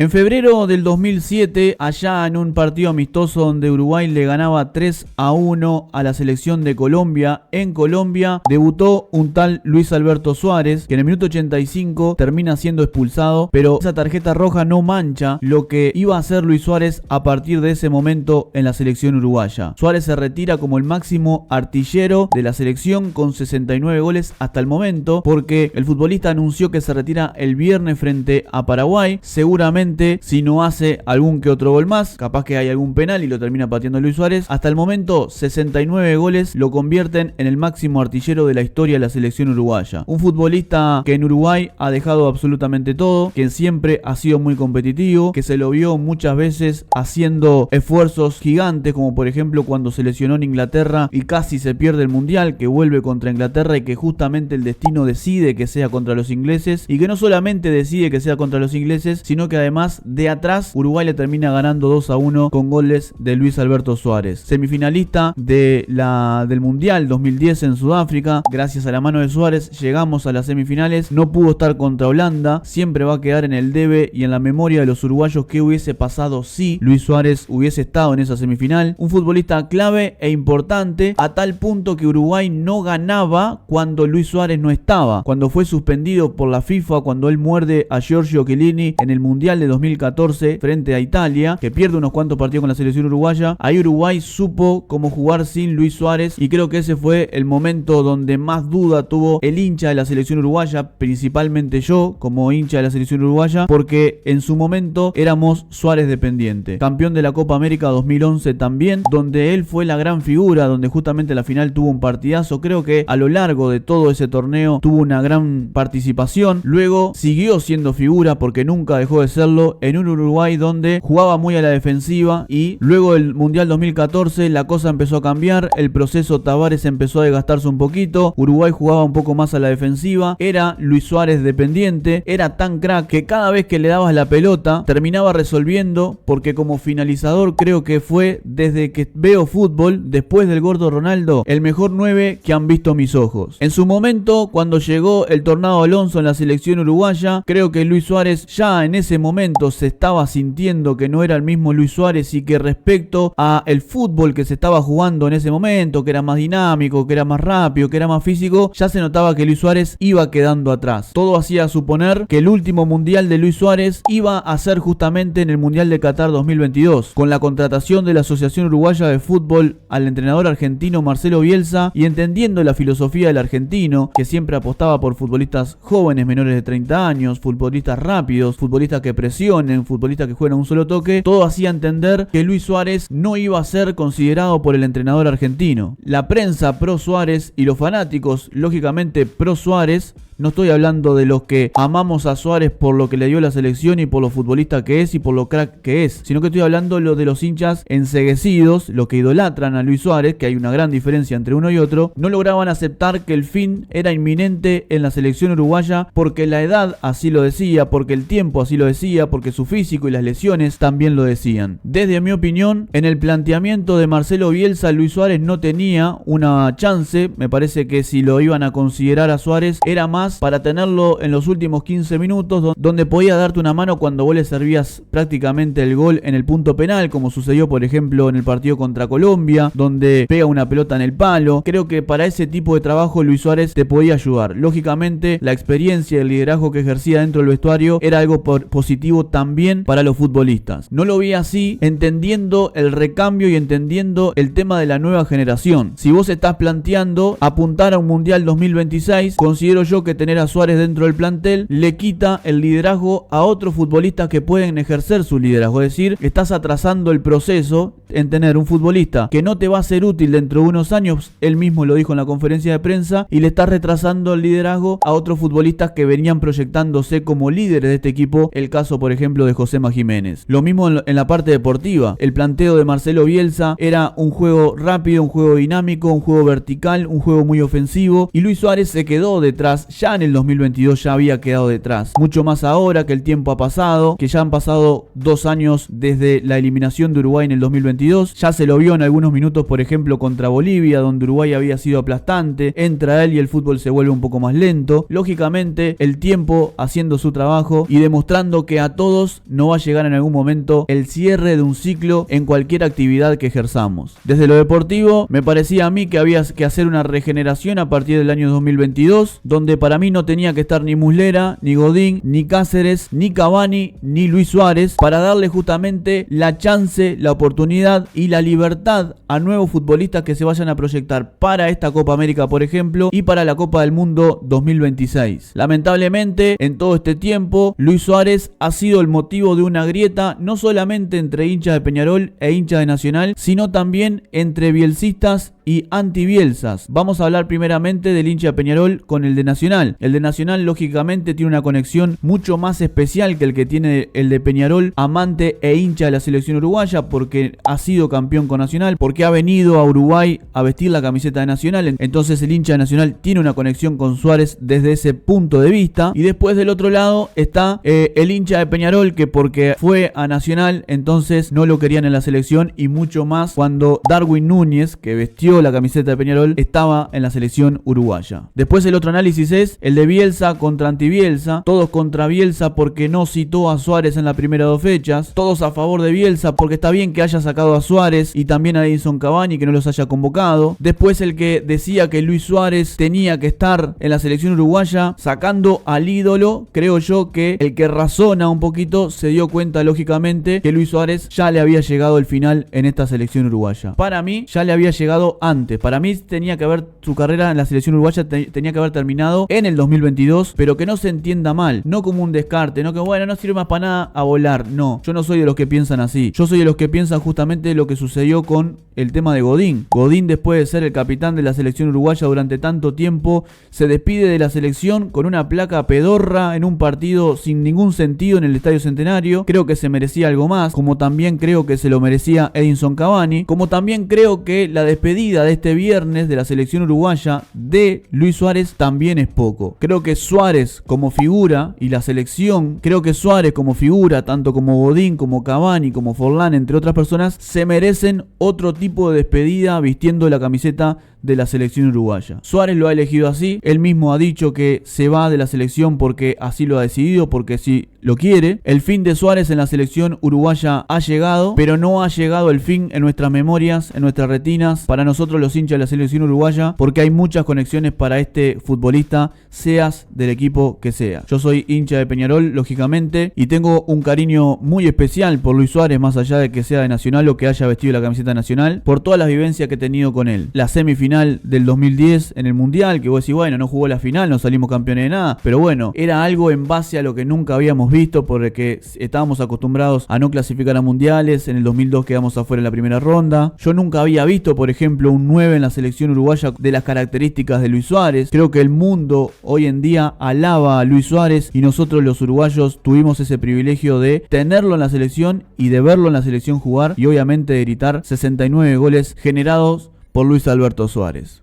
En febrero del 2007, allá en un partido amistoso donde Uruguay le ganaba 3-1 a la selección de Colombia, en Colombia debutó un tal Luis Alberto Suárez, que en el minuto 85 termina siendo expulsado, pero esa tarjeta roja no mancha lo que iba a hacer Luis Suárez a partir de ese momento en la selección uruguaya. Suárez se retira como el máximo artillero de la selección con 69 goles hasta el momento, porque el futbolista anunció que se retira el viernes frente a Paraguay, seguramente si no hace algún que otro gol más, capaz que hay algún penal y lo termina pateando Luis Suárez. Hasta el momento 69 goles lo convierten en el máximo artillero de la historia de la selección uruguaya. Un futbolista que en Uruguay ha dejado absolutamente todo, que siempre ha sido muy competitivo, que se lo vio muchas veces haciendo esfuerzos gigantes, como por ejemplo cuando se lesionó en Inglaterra y casi se pierde el mundial, que vuelve contra Inglaterra y que justamente el destino decide que sea contra los ingleses, y que no solamente decide que sea contra los ingleses, sino que además de atrás Uruguay le termina ganando 2-1 con goles de Luis Alberto Suárez. Semifinalista del Mundial 2010 en Sudáfrica, gracias a la mano de Suárez llegamos a las semifinales. No pudo estar contra Holanda, siempre va a quedar en el debe y en la memoria de los uruguayos qué hubiese pasado si Luis Suárez hubiese estado en esa semifinal. Un futbolista clave e importante, a tal punto que Uruguay no ganaba cuando Luis Suárez no estaba, cuando fue suspendido por la FIFA, cuando él muerde a Giorgio Chiellini en el Mundial de 2014 frente a Italia, que pierde unos cuantos partidos con la selección uruguaya. Ahí Uruguay supo cómo jugar sin Luis Suárez, y creo que ese fue el momento donde más duda tuvo el hincha de la selección uruguaya, principalmente yo como hincha de la selección uruguaya, porque en su momento éramos Suárez dependiente. Campeón de la Copa América 2011 también, donde él fue la gran figura, donde justamente la final tuvo un partidazo. Creo que a lo largo de todo ese torneo tuvo una gran participación. Luego siguió siendo figura porque nunca dejó de serlo en un Uruguay donde jugaba muy a la defensiva, y luego del Mundial 2014 la cosa empezó a cambiar, el proceso Tavares empezó a desgastarse un poquito, Uruguay jugaba un poco más a la defensiva, era Luis Suárez dependiente, era tan crack que cada vez que le dabas la pelota terminaba resolviendo, porque como finalizador creo que fue, desde que veo fútbol, después del gordo Ronaldo, el mejor 9 que han visto mis ojos. En su momento, cuando llegó el Tornado Alonso en la selección uruguaya, creo que Luis Suárez ya en ese momento se estaba sintiendo que no era el mismo Luis Suárez, y que respecto a el fútbol que se estaba jugando en ese momento, que era más dinámico, que era más rápido, que era más físico, ya se notaba que Luis Suárez iba quedando atrás. Todo hacía suponer que el último mundial de Luis Suárez iba a ser justamente en el Mundial de Qatar 2022, con la contratación de la Asociación Uruguaya de Fútbol al entrenador argentino Marcelo Bielsa, y entendiendo la filosofía del argentino, que siempre apostaba por futbolistas jóvenes menores de 30 años, futbolistas rápidos, futbolistas que presionen, futbolistas que juegan a un solo toque. Todo hacía entender que Luis Suárez no iba a ser considerado por el entrenador argentino. La prensa pro Suárez y los fanáticos, lógicamente pro Suárez, no estoy hablando de los que amamos a Suárez por lo que le dio la selección y por lo futbolista que es y por lo crack que es, sino que estoy hablando de los hinchas enceguecidos, los que idolatran a Luis Suárez, que hay una gran diferencia entre uno y otro. No lograban aceptar que el fin era inminente en la selección uruguaya, porque la edad así lo decía, porque el tiempo así lo decía, porque su físico y las lesiones también lo decían. Desde mi opinión, en el planteamiento de Marcelo Bielsa, Luis Suárez no tenía una chance. Me parece que si lo iban a considerar a Suárez, era más para tenerlo en los últimos 15 minutos, donde podía darte una mano cuando vos le servías prácticamente el gol en el punto penal, como sucedió por ejemplo en el partido contra Colombia, donde pega una pelota en el palo. Creo que para ese tipo de trabajo Luis Suárez te podía ayudar. Lógicamente la experiencia y el liderazgo que ejercía dentro del vestuario era algo positivo también para los futbolistas. No lo vi así, entendiendo el recambio y entendiendo el tema de la nueva generación. Si vos estás planteando apuntar a un Mundial 2026, considero yo que tener a Suárez dentro del plantel le quita el liderazgo a otros futbolistas que pueden ejercer su liderazgo. Es decir, estás atrasando el proceso en tener un futbolista que no te va a ser útil dentro de unos años, él mismo lo dijo en la conferencia de prensa, y le estás retrasando el liderazgo a otros futbolistas que venían proyectándose como líderes de este equipo, el caso por ejemplo de Josema Jiménez. Lo mismo en la parte deportiva, el planteo de Marcelo Bielsa era un juego rápido, un juego dinámico, un juego vertical, un juego muy ofensivo, y Luis Suárez se quedó detrás, ya ya en el 2022 ya había quedado detrás. Mucho más ahora que el tiempo ha pasado, que ya han pasado 2 años desde la eliminación de Uruguay en el 2022. Ya se lo vio en algunos minutos, por ejemplo, contra Bolivia, donde Uruguay había sido aplastante. Entra él y el fútbol se vuelve un poco más lento. Lógicamente, el tiempo haciendo su trabajo y demostrando que a todos no va a llegar en algún momento el cierre de un ciclo en cualquier actividad que ejerzamos. Desde lo deportivo, me parecía a mí que había que hacer una regeneración a partir del año 2022, donde para mí no tenía que estar ni Muslera, ni Godín, ni Cáceres, ni Cavani, ni Luis Suárez, para darle justamente la chance, la oportunidad y la libertad a nuevos futbolistas que se vayan a proyectar para esta Copa América, por ejemplo, y para la Copa del Mundo 2026. Lamentablemente, en todo este tiempo, Luis Suárez ha sido el motivo de una grieta, no solamente entre hinchas de Peñarol e hinchas de Nacional, sino también entre bielsistas y anti-bielsas. Vamos a hablar primeramente del hincha de Peñarol con el de Nacional. El de Nacional lógicamente tiene una conexión mucho más especial que el que tiene el de Peñarol, amante e hincha de la selección uruguaya, porque ha sido campeón con Nacional, porque ha venido a Uruguay a vestir la camiseta de Nacional. Entonces el hincha de Nacional tiene una conexión con Suárez desde ese punto de vista. Y después del otro lado está el hincha de Peñarol, que porque fue a Nacional entonces no lo querían en la selección, y mucho más cuando Darwin Núñez, que vestió la camiseta de Peñarol, estaba en la selección uruguaya. Después el otro análisis es el de Bielsa contra anti-Bielsa. Todos contra Bielsa porque no citó a Suárez en las primeras 2 fechas. Todos a favor de Bielsa porque está bien que haya sacado a Suárez y también a Edinson Cavani, que no los haya convocado. Después el que decía que Luis Suárez tenía que estar en la selección uruguaya, sacando al ídolo. Creo yo que el que razona un poquito se dio cuenta lógicamente que Luis Suárez ya le había llegado el final en esta selección uruguaya. Para mí ya le había llegado antes. Para mí tenía que haber, su carrera en la selección uruguaya tenía que haber terminado en el 2022, pero que no se entienda mal, no como un descarte, no que bueno, no sirve más para nada a volar. No, yo no soy de los que piensan así. Yo soy de los que piensan justamente lo que sucedió con el tema de Godín. Godín, después de ser el capitán de la selección uruguaya durante tanto tiempo, se despide de la selección con una placa pedorra en un partido sin ningún sentido en el Estadio Centenario. Creo que se merecía algo más, como también creo que se lo merecía Edinson Cavani, como también creo que la despedida de este viernes de la selección uruguaya de Luis Suárez también es poco. Creo que Suárez como figura y la selección, creo que Suárez como figura, tanto como Godín, como Cavani, como Forlán, entre otras personas, se merecen otro tipo de despedida vistiendo la camiseta de la selección uruguaya. Suárez lo ha elegido así, él mismo ha dicho que se va de la selección porque así lo ha decidido, porque sí lo quiere. El fin de Suárez en la selección uruguaya ha llegado, pero no ha llegado el fin en nuestras memorias, en nuestras retinas, para nosotros los hinchas de la selección uruguaya, porque hay muchas conexiones para este futbolista, seas del equipo que sea. Yo soy hincha de Peñarol, lógicamente, y tengo un cariño muy especial por Luis Suárez, más allá de que sea de Nacional o que haya vestido la camiseta nacional, por todas las vivencias que he tenido con él. La semifinal del 2010 en el Mundial, que vos decís, bueno, no jugó la final, no salimos campeones de nada, pero bueno, era algo en base a lo que nunca habíamos visto, porque estábamos acostumbrados a no clasificar a mundiales. En el 2002 quedamos afuera en la primera ronda. Yo nunca había visto, por ejemplo, un 9 en la selección uruguaya de las características de Luis Suárez. Creo que el mundo hoy en día alaba a Luis Suárez, y nosotros los uruguayos tuvimos ese privilegio de tenerlo en la selección y de verlo en la selección jugar, y obviamente de gritar 69 goles generados por Luis Alberto Suárez.